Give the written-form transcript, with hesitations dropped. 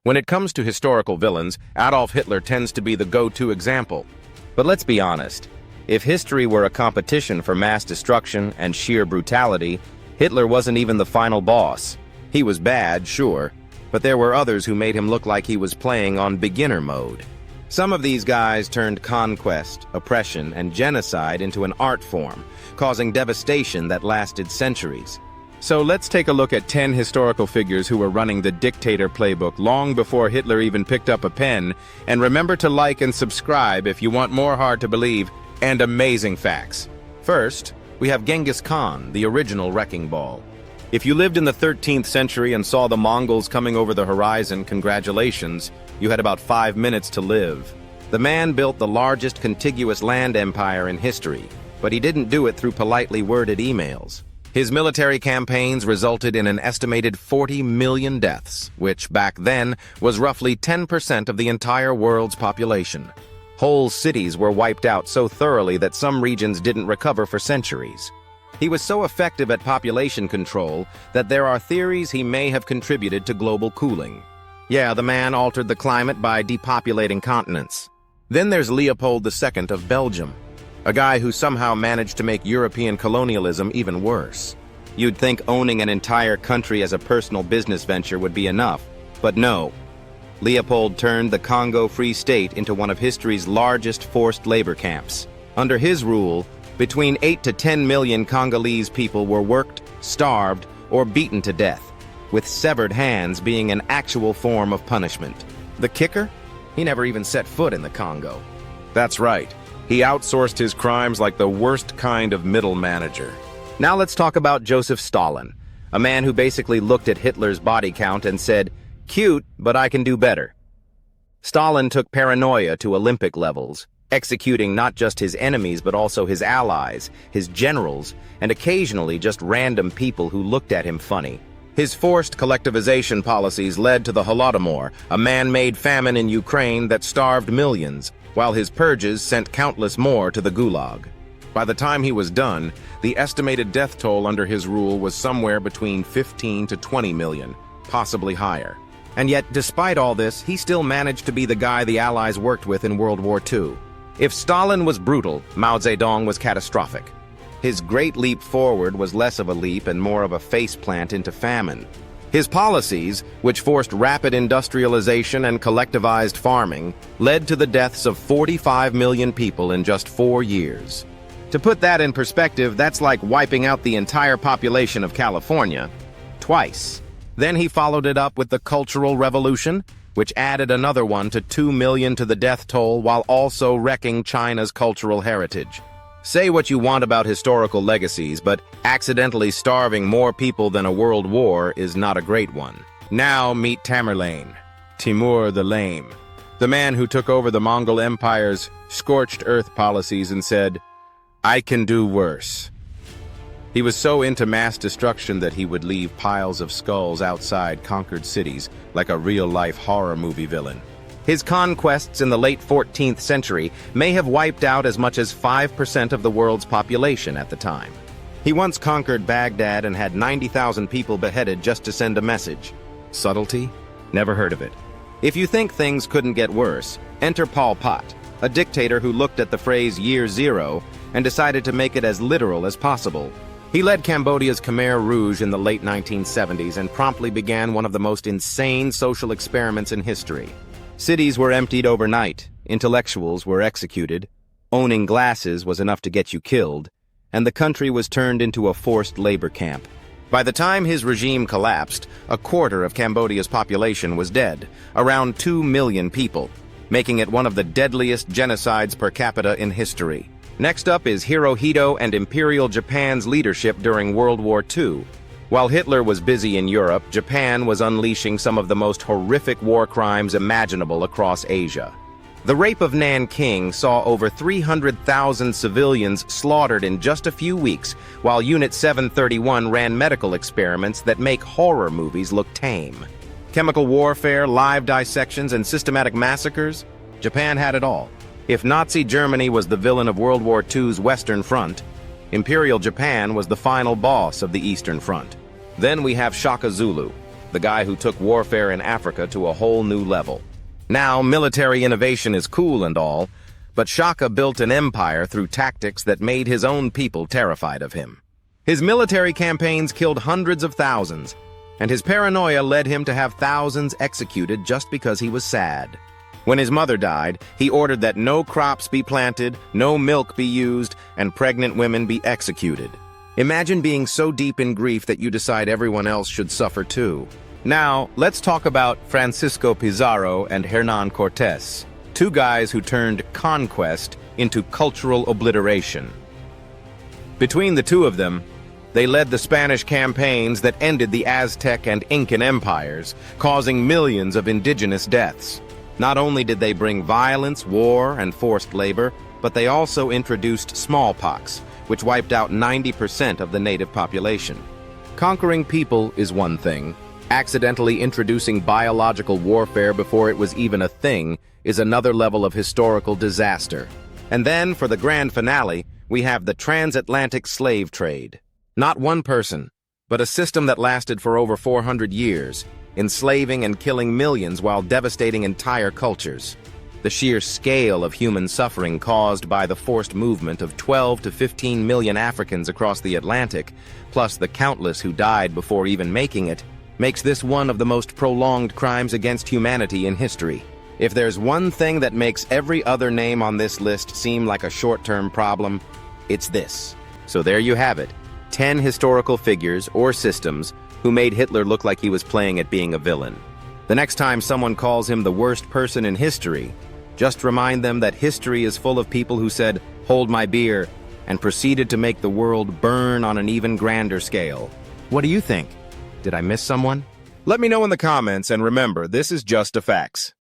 When it comes to historical villains, Adolf Hitler tends to be the go-to example. But let's be honest, if history were a competition for mass destruction and sheer brutality, Hitler wasn't even the final boss. He was bad, sure, but there were others who made him look like he was playing on beginner mode. Some of these guys turned conquest, oppression, and genocide into an art form, causing devastation that lasted centuries. So let's take a look at 10 historical figures who were running the dictator playbook long before Hitler even picked up a pen, and remember to like and subscribe if you want more hard-to-believe and amazing facts. First, we have Genghis Khan, the original wrecking ball. If you lived in the 13th century and saw the Mongols coming over the horizon, congratulations, you had about 5 minutes to live. The man built the largest contiguous land empire in history, but he didn't do it through politely worded emails. His military campaigns resulted in an estimated 40 million deaths, which back then was roughly 10% of the entire world's population. Whole cities were wiped out so thoroughly that some regions didn't recover for centuries. He was so effective at population control that there are theories he may have contributed to global cooling. Yeah, the man altered the climate by depopulating continents. Then there's Leopold II of Belgium, a guy who somehow managed to make European colonialism even worse. You'd think owning an entire country as a personal business venture would be enough, but no. Leopold turned the Congo Free State into one of history's largest forced labor camps. Under his rule, between 8 to 10 million Congolese people were worked, starved, or beaten to death, with severed hands being an actual form of punishment. The kicker? He never even set foot in the Congo. That's right. He outsourced his crimes like the worst kind of middle manager. Now let's talk about Joseph Stalin, a man who basically looked at Hitler's body count and said, "Cute, but I can do better." Stalin took paranoia to Olympic levels, executing not just his enemies but also his allies, his generals, and occasionally just random people who looked at him funny. His forced collectivization policies led to the Holodomor, a man-made famine in Ukraine that starved millions, while his purges sent countless more to the Gulag. By the time he was done, the estimated death toll under his rule was somewhere between 15 to 20 million, possibly higher. And yet, despite all this, he still managed to be the guy the Allies worked with in World War II. If Stalin was brutal, Mao Zedong was catastrophic. His great leap forward was less of a leap and more of a faceplant into famine. His policies, which forced rapid industrialization and collectivized farming, led to the deaths of 45 million people in just 4 years. To put that in perspective, that's like wiping out the entire population of California twice. Then he followed it up with the Cultural Revolution, which added another one to 2 million to the death toll while also wrecking China's cultural heritage. Say what you want about historical legacies, but accidentally starving more people than a world war is not a great one. Now meet Tamerlane, Timur the Lame, the man who took over the Mongol Empire's scorched earth policies and said, "I can do worse." He was so into mass destruction that he would leave piles of skulls outside conquered cities like a real-life horror movie villain. His conquests in the late 14th century may have wiped out as much as 5% of the world's population at the time. He once conquered Baghdad and had 90,000 people beheaded just to send a message. Subtlety? Never heard of it. If you think things couldn't get worse, enter Pol Pot, a dictator who looked at the phrase Year Zero and decided to make it as literal as possible. He led Cambodia's Khmer Rouge in the late 1970s and promptly began one of the most insane social experiments in history. Cities were emptied overnight, intellectuals were executed, owning glasses was enough to get you killed, and the country was turned into a forced labor camp. By the time his regime collapsed, a quarter of Cambodia's population was dead, around 2 million people, making it one of the deadliest genocides per capita in history. Next up is Hirohito and Imperial Japan's leadership during World War II. While Hitler was busy in Europe, Japan was unleashing some of the most horrific war crimes imaginable across Asia. The rape of Nanking saw over 300,000 civilians slaughtered in just a few weeks, while Unit 731 ran medical experiments that make horror movies look tame. Chemical warfare, live dissections, and systematic massacres? Japan had it all. If Nazi Germany was the villain of World War II's Western Front, Imperial Japan was the final boss of the Eastern Front. Then we have Shaka Zulu, the guy who took warfare in Africa to a whole new level. Now, military innovation is cool and all, but Shaka built an empire through tactics that made his own people terrified of him. His military campaigns killed hundreds of thousands, and his paranoia led him to have thousands executed just because he was sad. When his mother died, he ordered that no crops be planted, no milk be used, and pregnant women be executed. Imagine being so deep in grief that you decide everyone else should suffer too. Now, let's talk about Francisco Pizarro and Hernán Cortés, two guys who turned conquest into cultural obliteration. Between the two of them, they led the Spanish campaigns that ended the Aztec and Incan empires, causing millions of indigenous deaths. Not only did they bring violence, war, and forced labor, but they also introduced smallpox, which wiped out 90% of the native population. Conquering people is one thing. Accidentally introducing biological warfare before it was even a thing is another level of historical disaster. And then, for the grand finale, we have the transatlantic slave trade. Not one person, but a system that lasted for over 400 years, enslaving and killing millions while devastating entire cultures. The sheer scale of human suffering caused by the forced movement of 12 to 15 million Africans across the Atlantic, plus the countless who died before even making it, makes this one of the most prolonged crimes against humanity in history. If there's one thing that makes every other name on this list seem like a short-term problem, it's this. So there you have it, 10 historical figures or systems who made Hitler look like he was playing at being a villain. The next time someone calls him the worst person in history, just remind them that history is full of people who said, "Hold my beer," and proceeded to make the world burn on an even grander scale. What do you think? Did I miss someone? Let me know in the comments, and remember, this is just a facts.